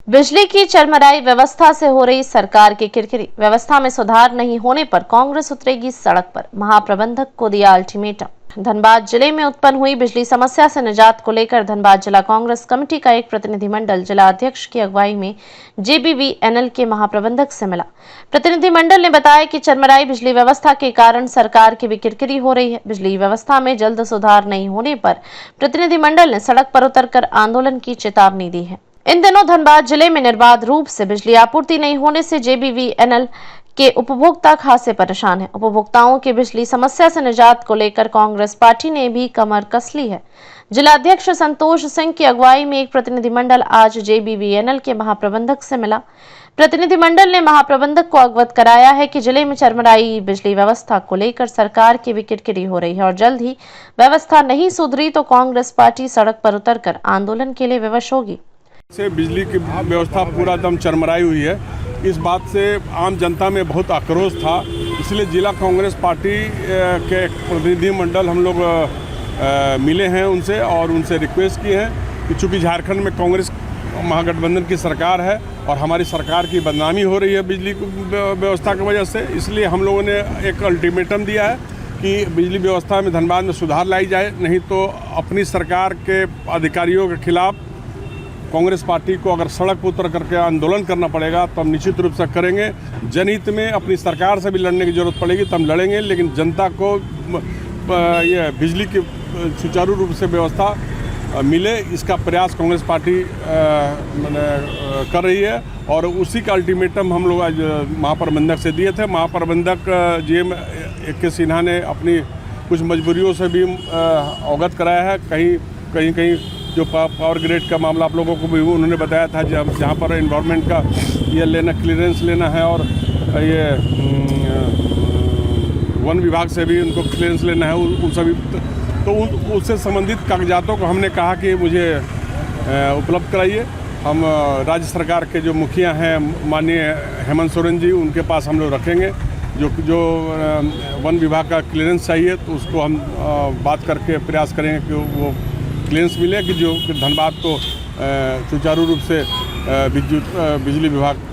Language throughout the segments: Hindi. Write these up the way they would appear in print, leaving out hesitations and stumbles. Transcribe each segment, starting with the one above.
बिजली की चरमराई व्यवस्था से हो रही सरकार की किरकिरी। व्यवस्था में सुधार नहीं होने पर कांग्रेस उतरेगी सड़क पर, महाप्रबंधक को दिया अल्टीमेटम। धनबाद जिले में उत्पन्न हुई बिजली समस्या से निजात को लेकर धनबाद जिला कांग्रेस कमेटी का एक प्रतिनिधिमंडल जिला अध्यक्ष की अगुवाई में जेबीवीएनएल के महाप्रबंधक से मिला। प्रतिनिधिमंडल ने बताया कि चरमराई बिजली व्यवस्था के कारण सरकार की भी किरकिरी हो रही है। बिजली व्यवस्था में जल्द सुधार नहीं होने पर प्रतिनिधिमंडल ने सड़क पर उतरकर आंदोलन की चेतावनी दी है। इन दिनों धनबाद जिले में निर्बाध रूप से बिजली आपूर्ति नहीं होने से जेबीवीएनएल के उपभोक्ता खासे परेशान हैं। उपभोक्ताओं की बिजली समस्या से निजात को लेकर कांग्रेस पार्टी ने भी कमर कस ली है। जिलाध्यक्ष संतोष सिंह की अगुवाई में एक प्रतिनिधिमंडल आज जेबीवीएनएल के महाप्रबंधक से मिला। प्रतिनिधिमंडल ने महाप्रबंधक को अवगत कराया है कि जिले में चरमराई बिजली व्यवस्था को लेकर सरकार की भी किरकिरी हो रही है और जल्द ही व्यवस्था नहीं सुधरी तो कांग्रेस पार्टी सड़क पर उतरकर आंदोलन के लिए विवश होगी। से बिजली की व्यवस्था पूरा दम चरमराई हुई है। इस बात से आम जनता में बहुत आक्रोश था, इसलिए जिला कांग्रेस पार्टी के प्रतिनिधिमंडल हम लोग मिले हैं उनसे और उनसे रिक्वेस्ट की है कि चूँकि झारखंड में कांग्रेस महागठबंधन की सरकार है और हमारी सरकार की बदनामी हो रही है बिजली व्यवस्था की वजह से, इसलिए हम लोगों ने एक अल्टीमेटम दिया है कि बिजली व्यवस्था में धनबाद में सुधार लाई जाए, नहीं तो अपनी सरकार के अधिकारियों के खिलाफ कांग्रेस पार्टी को अगर सड़क पर उतर करके आंदोलन करना पड़ेगा तो हम निश्चित रूप से करेंगे। जनहित में अपनी सरकार से भी लड़ने की जरूरत पड़ेगी तो हम लड़ेंगे, लेकिन जनता को ये बिजली की सुचारू रूप से व्यवस्था मिले इसका प्रयास कांग्रेस पार्टी कर रही है और उसी का अल्टीमेटम हम लोग आज महाप्रबंधक से दिए थे। महाप्रबंधक जीएम के सिन्हा ने अपनी कुछ मजबूरियों से भी अवगत कराया है। कहीं जो पावर ग्रिड का मामला आप लोगों को भी उन्होंने बताया था, जहाँ पर इन्वायरमेंट का ये क्लियरेंस लेना है और ये वन विभाग से भी उनको क्लियरेंस लेना है, उन सभी तो उससे संबंधित कागजातों को हमने कहा कि मुझे उपलब्ध कराइए। हम राज्य सरकार के जो मुखिया हैं माननीय हेमंत सोरेन जी, उनके पास हम लोग रखेंगे। जो वन विभाग का क्लियरेंस चाहिए तो उसको हम बात करके प्रयास करेंगे कि वो क्लियरेंस मिले कि जो धनबाद को सुचारू रूप से बिजली विभाग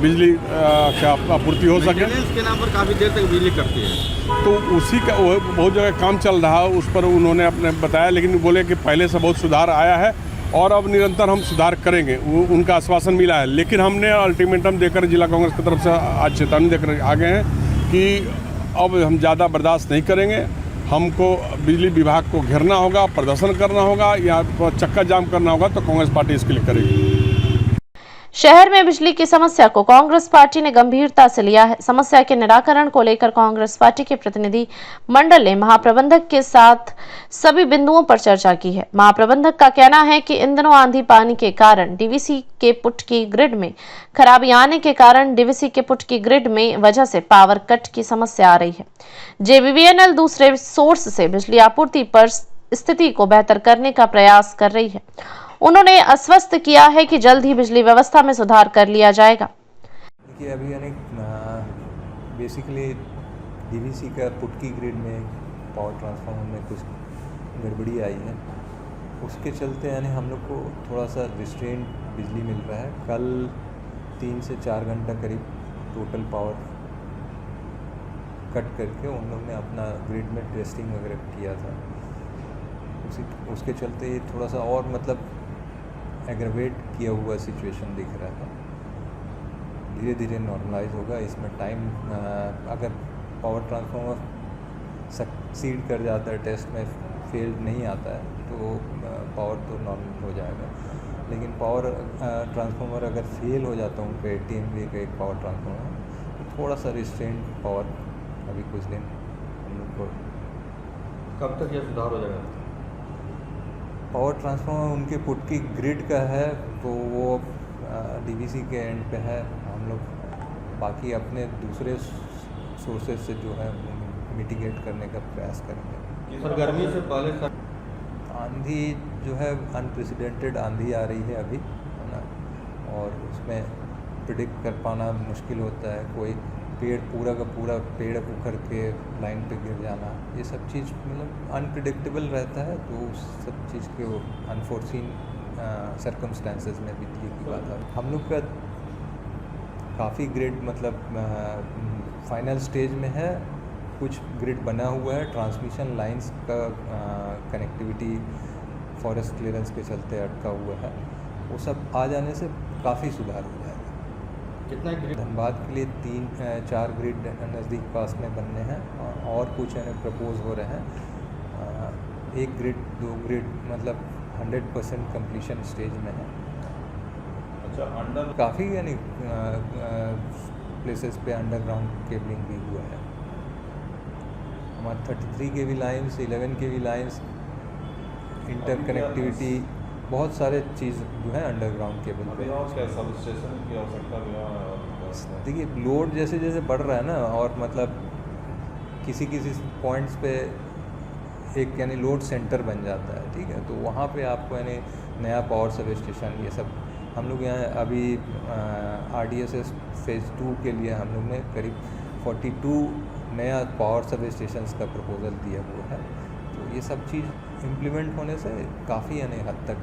बिजली का आपूर्ति हो सके। इसके नाम पर काफ़ी देर तक बिजली करती है तो उसी का बहुत जगह काम चल रहा है, उस पर उन्होंने अपने बताया, लेकिन बोले कि पहले से बहुत सुधार आया है और अब निरंतर हम सुधार करेंगे, वो उनका आश्वासन मिला है। लेकिन हमने अल्टीमेटम देकर जिला कांग्रेस की तरफ से आज चेतावनी देकर आ गए हैं कि अब हम ज़्यादा बर्दाश्त नहीं करेंगे। हमको बिजली विभाग को घेरना होगा, प्रदर्शन करना होगा या चक्का जाम करना होगा तो कांग्रेस पार्टी इसके लिए करेगी। शहर में बिजली की समस्या को कांग्रेस पार्टी ने गंभीरता से लिया है। समस्या के निराकरण को लेकर कांग्रेस पार्टी के प्रतिनिधि मंडल ने महाप्रबंधक के साथ सभी बिंदुओं पर चर्चा की है। महाप्रबंधक का कहना है कि इन दिनों आंधी पानी के कारण डीवीसी के पुट की ग्रिड में खराबी आने के कारण डीवीसी के पुट की ग्रिड में वजह से पावर कट की समस्या आ रही है। जेबीवीएनएल दूसरे सोर्स से बिजली आपूर्ति पर स्थिति को बेहतर करने का प्रयास कर रही है। उन्होंने आश्वस्त किया है कि जल्द ही बिजली व्यवस्था में सुधार कर लिया जाएगा। देखिए, अभी यानी बेसिकली डीवीसी का पुटकी ग्रिड में पावर ट्रांसफार्मर में कुछ गड़बड़ी आई है, उसके चलते यानी हम लोग को थोड़ा सा रिस्ट्रेंट बिजली मिल रहा है। कल 3 से 4 घंटा करीब टोटल पावर कट करके उन लोग ने अपना ग्रिड में टेस्टिंग वगैरह किया था। उसके चलते ये थोड़ा सा और मतलब एग्रेवेट किया हुआ सिचुएशन दिख रहा था। धीरे धीरे नॉर्मलाइज होगा। इसमें टाइम अगर पावर ट्रांसफार्मर सक्सीड कर जाता है, टेस्ट में फेल्ड नहीं आता है तो पावर तो नॉर्मल हो जाएगा। लेकिन पावर ट्रांसफार्मर अगर फेल हो जाता है उनका 80 MVA का एक पावर ट्रांसफार्मर तो थोड़ा सा रिस्ट्रेंट पावर अभी कुछ दिन हम लोग को। कब तक यह सुधार हो जाएगा? पावर ट्रांसफार्मर उनके पुट की ग्रिड का है तो वो डीवीसी के एंड पे है। हम लोग बाकी अपने दूसरे सोर्सेज से जो है मिटिगेट करने का प्रयास करेंगे। सर, गर्मी से पहले आंधी जो है अनप्रेसिडेंटेड आंधी आ रही है अभी, है ना, और उसमें प्रिडिक्ट कर पाना मुश्किल होता है। कोई पेड़ पूरा का पूरा पेड़ उखड़ के लाइन पे गिर जाना, ये सब चीज़ मतलब अनप्रिडिक्टेबल रहता है। तो उस सब चीज़ के अनफोर्सिन सर्कमस्टेंसेस में बिजली की बात है। हम लोग का काफ़ी ग्रिड मतलब फाइनल स्टेज में है, कुछ ग्रिड बना हुआ है, ट्रांसमिशन लाइंस का कनेक्टिविटी फॉरेस्ट क्लियरेंस के चलते अटका हुआ है, वो सब आ जाने से काफ़ी सुधार हो जाएगा। कितना ग्रिड? धनबाद के लिए 3-4 ग्रिड नज़दीक पास में बनने हैं और कुछ प्रपोज हो रहे हैं। 1 ग्रिड 2 ग्रिड मतलब 100% कंप्लीशन स्टेज में है। अच्छा, अंडर काफ़ी प्लेसेस पे अंडरग्राउंड केबलिंग भी हुआ है। हमारे 33 kV lines, 11 kV lines, interconnectivity, बहुत सारे चीज़ जो है अंडरग्राउंड केबल पे। सब स्टेशन की आवश्यकता देखिए लोड जैसे जैसे बढ़ रहा है ना, और मतलब किसी पॉइंट्स पे एक लोड सेंटर बन जाता है, ठीक है, तो वहाँ पे आपको नया पावर सब स्टेशन ये सब हम लोग यहाँ अभी RDSS फेज़ 2 के लिए हम लोग ने करीब 42 नया पावर सब स्टेशंस का प्रपोजल दिया हुआ है। तो ये सब चीज़ इम्प्लीमेंट होने से काफ़ी हद तक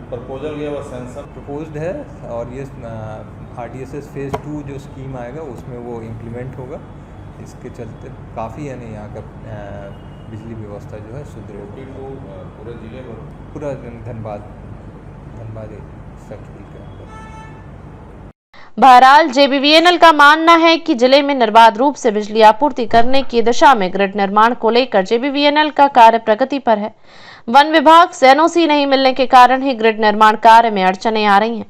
प्रपोजल ये वो सेंसर प्रपोज्ड है, और ये RDSS फेज़ 2 जो स्कीम आएगा उसमें वो इम्प्लीमेंट होगा। इसके चलते काफ़ी यहाँ का बिजली व्यवस्था जो है सुदृढ़ होगा। पूरे जिले में, पूरा धनबाद फैक्ट्री के अंदर। बहरहाल JBVNL का मानना है कि जिले में निर्बाध रूप से बिजली आपूर्ति करने की दिशा में ग्रिड निर्माण को लेकर JBVNL का कार्य प्रगति पर है। वन विभाग से NOC नहीं मिलने के कारण ही ग्रिड निर्माण कार्य में अड़चनें आ रही हैं।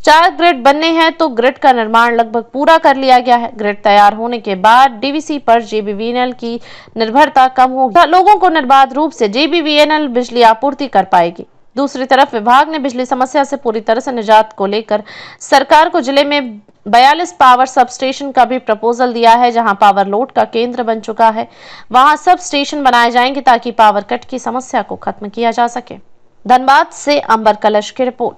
4 ग्रिड बनने हैं तो ग्रिड का निर्माण लगभग पूरा कर लिया गया है। ग्रिड तैयार होने के बाद DVC पर JBVNL की निर्भरता कम होगी। लोगों को निर्बाध रूप से JBVNL बिजली आपूर्ति कर पाएगी। दूसरी तरफ विभाग ने बिजली समस्या से पूरी तरह से निजात को लेकर सरकार को जिले में 42 पावर सब स्टेशन का भी प्रपोजल दिया है। जहां पावर लोड का केंद्र बन चुका है, वहां सब स्टेशन बनाए जाएंगे ताकि पावर कट की समस्या को खत्म किया जा सके। धनबाद से अंबर कलश की रिपोर्ट।